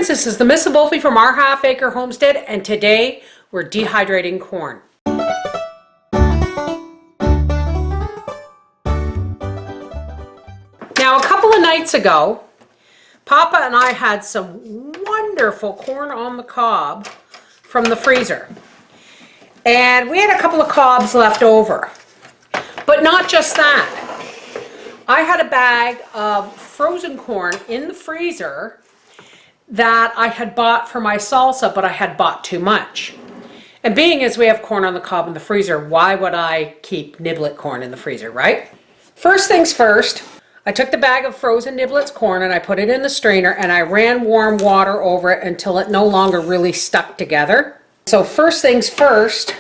friends, this is the Miss Wolfie from our half-acre homestead, and today we're dehydrating corn. Now, a couple of nights ago, Papa and I had some wonderful corn on the cob from the freezer. And we had a couple of cobs left over. But not just that. I had a bag of frozen corn in the freezer that I had bought for my salsa, but I had bought too much. And being as we have corn on the cob in the freezer, why would I keep niblet corn in the freezer, right? First things first, I took the bag of frozen niblets corn and I put it in the strainer and I ran warm water over it until it no longer really stuck together. So first things first,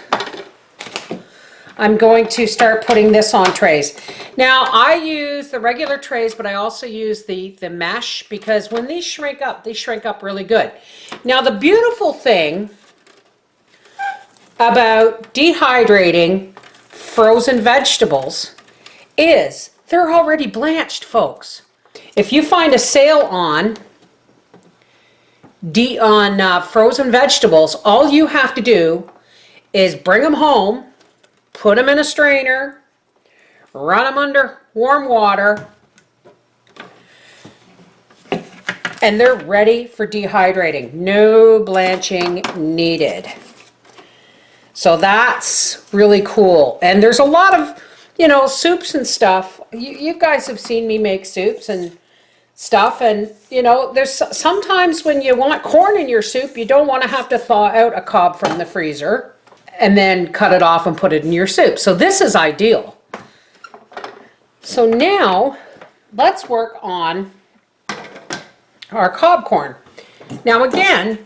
I'm going to start putting this on trays. Now I use the regular trays, but I also use the mesh because when these shrink up really good. Now the beautiful thing about dehydrating frozen vegetables is they're already blanched, folks. If you find a sale on frozen vegetables, all you have to do is bring them home, put them in a strainer, run them under warm water, and they're ready for dehydrating. No blanching needed. So that's really cool. And there's a lot of, soups and stuff. You guys have seen me make soups and stuff, and there's sometimes when you want corn in your soup, you don't want to have to thaw out a cob from the freezer and then cut it off and put it in your soup. So this is ideal. So now let's work on our cob corn. Now again,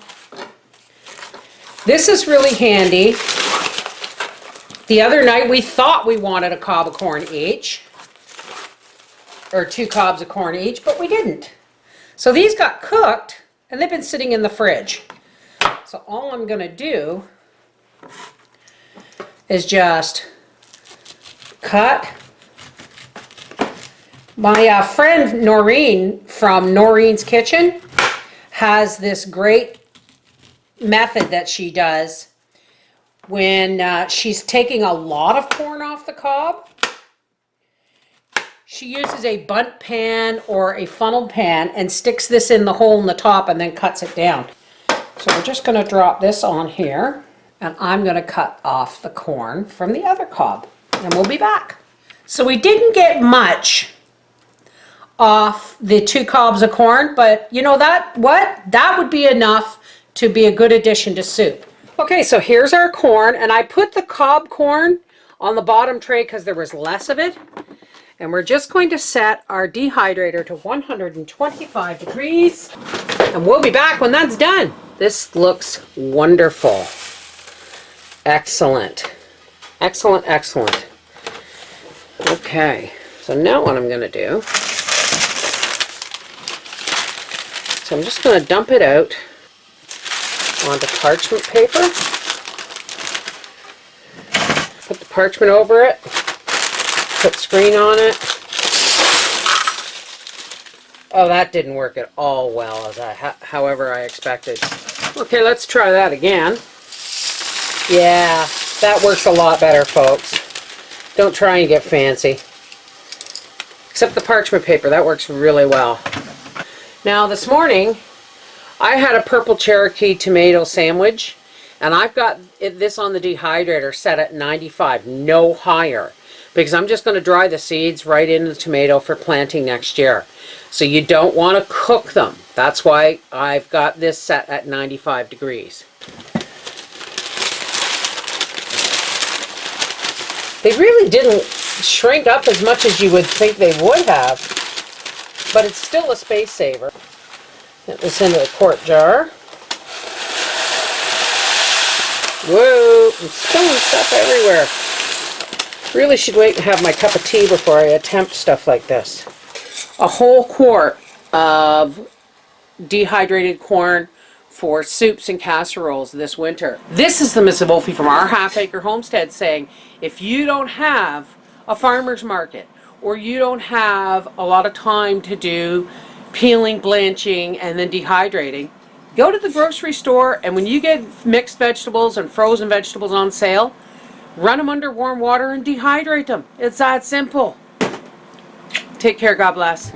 this is really handy. The other night we thought we wanted a cob of corn each, or 2 cobs of corn each, but we didn't. So these got cooked and they've been sitting in the fridge. So all I'm going to do is just cut. My friend Noreen from Noreen's Kitchen has this great method that she does when she's taking a lot of corn off the cob. She uses a bunt pan or a funnel pan and sticks this in the hole in the top and then cuts it down. So we're just going to drop this on here, and I'm going to cut off the corn from the other cob, and we'll be back. So we didn't get much off the 2 cobs of corn, but that would be enough to be a good addition to soup. Okay, so here's our corn, and I put the cob corn on the bottom tray because there was less of it. And we're just going to set our dehydrator to 125 degrees, and we'll be back when that's done. This looks wonderful. Excellent. Excellent, excellent. Okay, so now what I'm going to do, so I'm just going to dump it out onto parchment paper. Put the parchment over it. Put screen on it. Oh, that didn't work at all well however I expected. Okay, let's try that again. Yeah, that works a lot better, folks. Don't try and get fancy. Except the parchment paper, that works really well. Now this morning, I had a purple Cherokee tomato sandwich, and I've got this on the dehydrator set at 95, no higher, because I'm just going to dry the seeds right into the tomato for planting next year. So you don't want to cook them. That's why I've got this set at 95 degrees. They really didn't shrink up as much as you would think they would have, but it's still a space saver. Get this into the quart jar. Whoa, I'm spilling stuff everywhere. Really should wait and have my cup of tea before I attempt stuff like this. A whole quart of dehydrated corn for soups and casseroles this winter. This is the Miss Wolfie from our half-acre homestead saying, if you don't have a farmer's market, or you don't have a lot of time to do peeling, blanching, and then dehydrating, Go to the grocery store, and when you get mixed vegetables and frozen vegetables on sale, run them under warm water and dehydrate them. It's that simple. Take care. God bless.